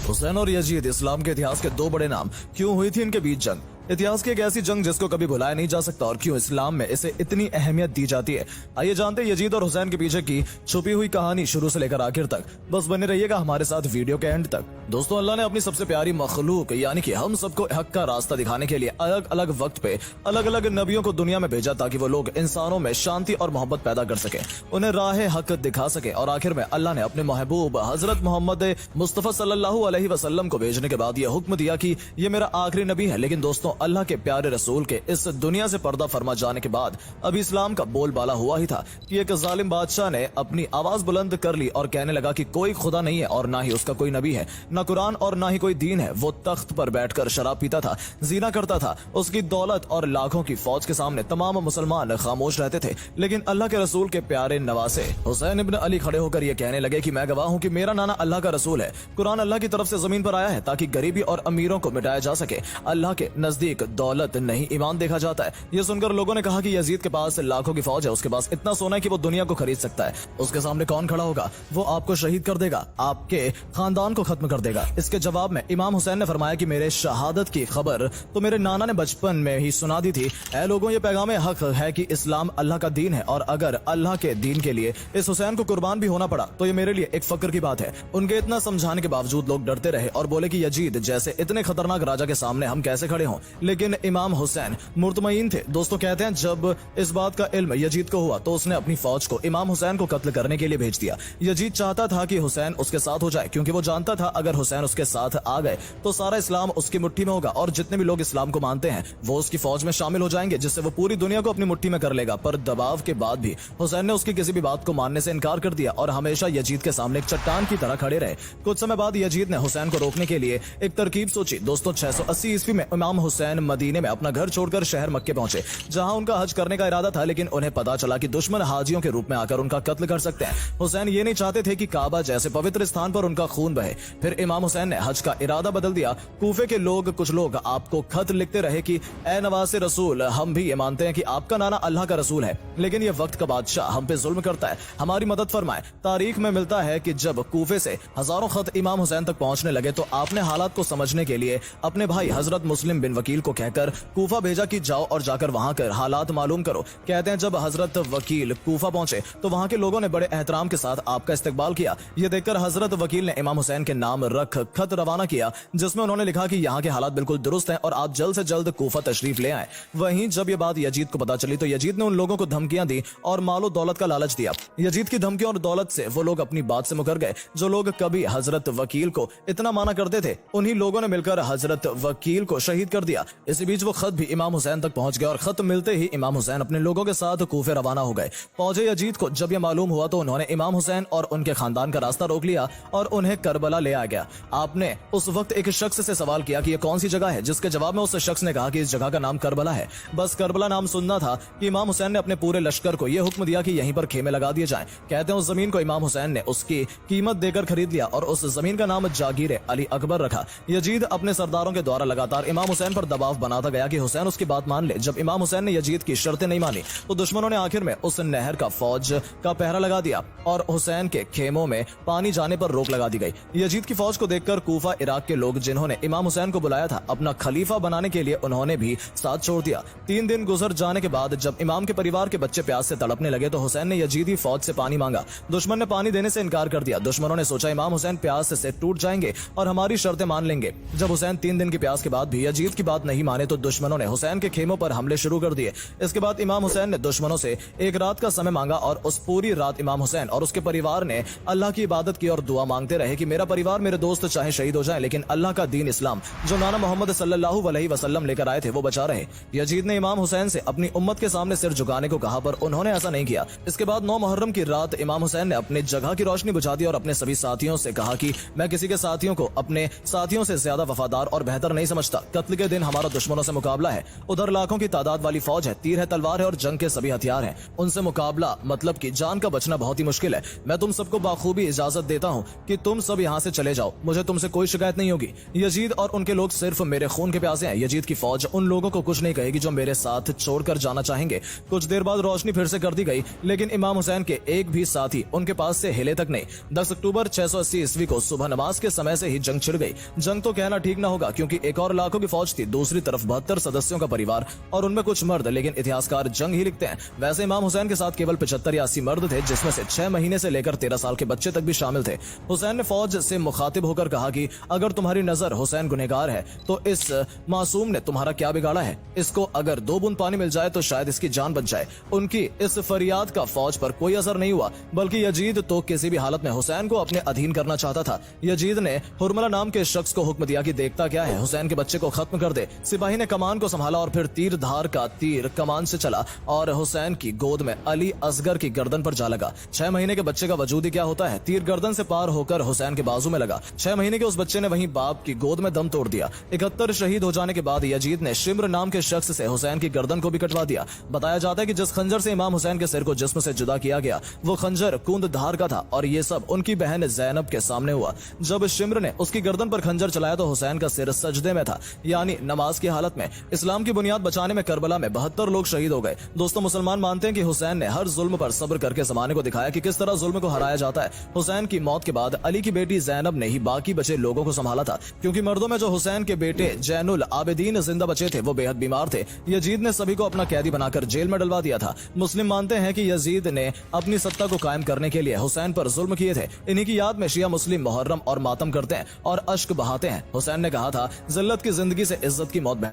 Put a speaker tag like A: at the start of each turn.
A: हुसैन और यजीद इस्लाम के इतिहास के दो बड़े नाम। क्यों हुई थी इनके बीच जंग? इतिहास की एक ऐसी जंग जिसको कभी भुलाया नहीं जा सकता और क्यों इस्लाम में इसे इतनी अहमियत दी जाती है। आइए जानते हैं यजीद और हुसैन के पीछे की छुपी हुई कहानी शुरू से लेकर आखिर तक। बस बने रहिएगा हमारे साथ वीडियो के एंड तक। दोस्तों, अल्लाह ने अपनी सबसे प्यारी मखलूक यानी कि हम सबको हक का रास्ता दिखाने के लिए अलग अलग वक्त पे अलग अलग नबियों को दुनिया में भेजा ताकि वो लोग इंसानों में शांति और मोहब्बत पैदा कर सके, उन्हें राह हक दिखा सके। और आखिर में अल्लाह ने अपने महबूब हजरत मोहम्मद मुस्तफा सल्लल्लाहु अलैहि वसल्लम को भेजने के बाद यह हुक्म दिया कि ये मेरा आखिरी नबी है। लेकिन दोस्तों, अल्लाह के प्यारे रसूल के इस दुनिया से पर्दा फरमा जाने के बाद अभी इस्लाम का बोलबाला हुआ ही था कि एक जालिम बादशाह ने अपनी आवाज बुलंद कर ली और कहने लगा कि कोई खुदा नहीं है और ना ही उसका कोई नबी है, ना कुरान और ना ही कोई दीन है। वो तख्त पर बैठकर शराब पीता था, जीना करता था। उसकी दौलत और लाखों की फौज के सामने तमाम मुसलमान खामोश रहते थे। लेकिन अल्लाह के रसूल के प्यारे नवासे हुसैन इब्न अली खड़े होकर ये कहने लगे कि मैं गवाह हूँ कि मेरा नाना अल्लाह का रसूल है। कुरान अल्लाह की तरफ से जमीन पर आया है ताकि गरीबी और अमीरों को मिटाया जा सके। अल्लाह के नजदीक दौलत नहीं ईमान देखा जाता है। ये सुनकर लोगों ने कहा कि यजीद के पास लाखों की फौज है, उसके पास इतना सोना है कि वो दुनिया को खरीद सकता है। उसके सामने कौन खड़ा होगा? वो आपको शहीद कर देगा, आपके खानदान को खत्म कर देगा। इसके जवाब में इमाम हुसैन ने फरमाया कि मेरे शहादत की खबर तो मेरे नाना ने बचपन में ही सुना दी थी। ऐ लोगों, ये पैगाम हक है कि इस्लाम अल्लाह का दीन है और अगर अल्लाह के दीन के लिए इस हुसैन को कुर्बान भी होना पड़ा तो ये मेरे लिए एक फक्र की बात है। उनके इतना समझाने के बावजूद लोग डरते रहे और बोले कि यजीद जैसे इतने खतरनाक राजा के सामने हम कैसे खड़े हों। लेकिन इमाम हुसैन मुतमईन थे। दोस्तों, कहते हैं जब इस बात का इल्म यजीद को हुआ तो उसने अपनी फौज को इमाम हुसैन को कत्ल करने के लिए भेज दिया। यजीद चाहता था कि हुसैन उसके साथ हो जाए क्योंकि वो जानता था अगर हुसैन उसके साथ आ गए तो सारा इस्लाम उसकी मुट्ठी में होगा और जितने भी लोग इस्लाम को मानते हैं वो उसकी फौज में शामिल हो जाएंगे, जिससे वो पूरी दुनिया को अपनी मुट्ठी में कर लेगा। पर दबाव के बाद भी हुसैन ने उसकी किसी भी बात को मानने से इनकार कर दिया और हमेशा यजीद के सामने एक चट्टान की तरह खड़े रहे। कुछ समय बाद यजीद ने हुसैन को रोकने के लिए एक तरकीब सोची। दोस्तों, 680 ईस्वी में इमाम हुसैन मदीने में अपना घर छोड़कर शहर मक्के पहुंचे जहां उनका हज करने का इरादा था। लेकिन उन्हें पता चला कि दुश्मन हाजियों के रूप में आकर उनका कत्ल कर सकते हैं। हुसैन ये नहीं चाहते थे कि काबा जैसे पवित्र स्थान पर उनका खून बहे। फिर इमाम हुसैन ने हज का इरादा बदल दिया। कूफे के कुछ लोग आपको खत लिखते रहे कि ए नवासे रसूल, हम भी ये मानते हैं कि आपका नाना अल्लाह का रसूल है, लेकिन ये वक्त का बादशाह हम पे जुल्म करता है, हमारी मदद फरमाए। तारीख में मिलता है कि जब कूफे से हजारों खत इमाम हुसैन तक पहुंचने लगे तो आपने हालात को समझने के लिए अपने भाई हजरत मुस्लिम बिन वकील को कहकर कूफा भेजा कि जाओ और जाकर वहां कर हालात मालूम करो। कहते हैं जब हजरत वकील कूफा पहुंचे तो वहां के लोगों ने बड़े एहतराम के साथ आपका इस्तकबाल किया। ये देखकर हजरत वकील ने इमाम हुसैन के नाम रख खत रवाना किया जिसमें उन्होंने लिखा कि यहाँ के हालात बिल्कुल दुरुस्त हैं और आप जल्द से जल्द कूफा तशरीफ ले आए। वहीं जब ये बात यजीद को पता चली तो यजीद ने उन लोगों को धमकियां दी और मालो दौलत का लालच दिया। यजीद की धमकियों और दौलत से वो लोग अपनी बात से मुकर गए। जो लोग कभी हजरत वकील को इतना माना करते थे उन्हीं लोगों ने मिलकर हजरत वकील को शहीद कर दिया। इसी बीच वो खत भी इमाम हुसैन तक पहुंच गया और खत मिलते ही इमाम हुसैन अपने लोगों के साथ कूफे रवाना हो गए। पहुंचे यजीद को जब यह मालूम हुआ तो उन्होंने इमाम हुसैन और उनके खानदान का रास्ता रोक लिया और उन्हें करबला ले आ गया। आपने उस वक्त एक शख्स से सवाल किया कि यह कौन सी जगह है, जिसके जवाब में उस शख्स ने कहा कि इस जगह का नाम करबला है। बस करबला नाम सुनना था कि इमाम हुसैन ने अपने पूरे लश्कर को यह हुक्म दिया कि यहीं पर खेमे लगा दिए जाएं। कहते हैं उस जमीन को इमाम हुसैन ने उसकी कीमत देकर खरीद लिया और उस जमीन का नाम जागीर अली अकबर रखा। यजीद अपने सरदारों के द्वारा लगातार इमाम हुसैन पर दबाव बनाता गया कि हुसैन उसकी बात मान ले। जब इमाम हुसैन ने यजीद की शर्तें नहीं मानी तो दुश्मनों ने आखिर में उस नहर का फौज का पहरा लगा दिया और हुसैन के खेमों में पानी जाने पर रोक लगा दी गई। यजीद की फौज को देखकर कूफा इराक के लोग जिन्होंने इमाम हुसैन को बुलाया था अपना खलीफा बनाने के लिए उन्होंने भी साथ छोड़ दिया। 3 दिन गुजर जाने के बाद जब इमाम के परिवार के बच्चे प्यास से तड़पने लगे तो हुसैन ने यजीदी फौज से पानी मांगा। दुश्मन ने पानी देने से इनकार कर दिया। दुश्मनों ने सोचा इमाम हुसैन प्यास से टूट जाएंगे और हमारी शर्तें मान लेंगे। जब हुसैन 3 दिन की प्यास के बाद भी यजीद की बात नहीं माने तो दुश्मनों ने हुसैन के खेमों पर हमले शुरू कर दिए। इसके बाद इमाम हुसैन ने दुश्मनों से एक रात का समय मांगा और उस पूरी रात इमाम हुसैन और उसके परिवार ने अल्लाह की इबादत की और दुआ मांगते रहे कि मेरा परिवार, मेरे दोस्त चाहे शहीद हो जाए लेकिन अल्लाह का दीन इस्लाम जो नाना मोहम्मद सल्लल्लाहु अलैहि वसल्लम लेकर आए थे वो बचा रहे। यजीद ने इमाम हुसैन से अपनी उम्मत के सामने सिर झुकाने को कहा पर उन्होंने ऐसा नहीं किया। इसके बाद 9 मुहर्रम की रात इमाम हुसैन ने अपने जगह की रोशनी बुझा दी और अपने सभी साथियों से कहा कि मैं किसी के साथियों को अपने साथियों से ज्यादा वफादार और बेहतर नहीं समझता। कत्ल के दिन लेकिन हमारा दुश्मनों से मुकाबला है। उधर लाखों की तादाद वाली फौज है, तीर है, तलवार है और जंग के सभी हथियार हैं। उनसे मुकाबला मतलब कि जान का बचना बहुत ही मुश्किल है। मैं तुम सबको बाखूबी इजाजत देता हूँ कि तुम सब यहाँ से चले जाओ, मुझे तुमसे कोई शिकायत नहीं होगी। यजीद और उनके लोग सिर्फ मेरे खून के प्यासे हैं। यजीद की फौज उन लोगों को कुछ नहीं कहेगी जो मेरे साथ छोड़कर जाना चाहेंगे। कुछ देर बाद रोशनी फिर से कर दी गई, लेकिन इमाम हुसैन के एक भी साथी उनके पास से हिले तक नहीं। 10 अक्टूबर 680 ईस्वी को सुबह नमाज के समय से ही जंग छिड़ गई। जंग तो कहना ठीक ना होगा, क्योंकि एक और लाखों की फौज थी, दूसरी तरफ 72 सदस्यों का परिवार और उनमें कुछ मर्द, लेकिन इतिहासकार जंग ही लिखते हैं। वैसे इमाम हुसैन के साथ केवल 75 या 80 मर्द थे, जिसमें से 6 महीने से लेकर 13 साल के बच्चे तक भी शामिल थे। हुसैन ने फौज से मुखातिब होकर कहा कि अगर तुम्हारी नजर हुसैन गुनहगार है तो इस मासूम ने तुम्हारा क्या बिगाड़ा है? इसको अगर 2 बूंद पानी मिल जाए तो शायद इसकी जान बच जाए। उनकी इस फरियाद का फौज पर कोई असर नहीं हुआ, बल्कि यजीद तो किसी भी हालत में हुसैन को अपने अधीन करना चाहता था। यजीद ने हुरमला नाम के शख्स को हुक्म दिया कि देखता क्या है, हुसैन के बच्चे को खत्म कर दे। सिपाही ने कमान को संभाला और फिर तीर धार का तीर कमान से चला और हुसैन की गोद में अली असगर की गर्दन पर जा लगा। 6 महीने के बच्चे का वजूद ही क्या होता है, तीर गर्दन से पार होकर हुसैन के बाजू में लगा। 6 महीने के उस बच्चे ने वहीं बाप की गोद में दम तोड़ दिया। 71 शहीद हो जाने के बाद यजीद ने शिम्र नाम के शख्स से हुसैन की गर्दन को भी कटवा दिया। बताया जाता है कि जिस खंजर से इमाम हुसैन के सिर को जिस्म से जुदा किया गया, वो खंजर कूंद धार का था और ये सब उनकी बहन ज़ैनब के सामने हुआ। जब शिम्र ने उसकी गर्दन पर खंजर चलाया तो हुसैन का सिर सजदे में था, यानी नमाज की हालत में। इस्लाम की बुनियाद बचाने में करबला में 72 लोग शहीद हो गए। दोस्तों, मुसलमान मानते हैं कि हुसैन ने हर जुल्म पर सब्र करके जमाने को दिखाया कि किस तरह जुल्म को हराया जाता है। हुसैन की मौत के बाद अली की बेटी ज़ैनब ने ही बाकी बचे लोगों को संभाला था, क्योंकि मर्दों में जो हुसैन के बेटे जैनुल आबिदीन जिंदा बचे थे वो बेहद बीमार थे। यजीद ने सभी को अपना कैदी बनाकर जेल में डलवा दिया था। मुस्लिम मानते हैं कि यजीद ने अपनी सत्ता को कायम करने के लिए हुसैन पर जुल्म किए थे। इन्हीं की याद में शिया मुस्लिम मुहर्रम और मातम करते हैं और अश्क बहाते हैं। हुसैन ने कहा था, जिल्लत की जिंदगी से इज्जत की मौत बेहतर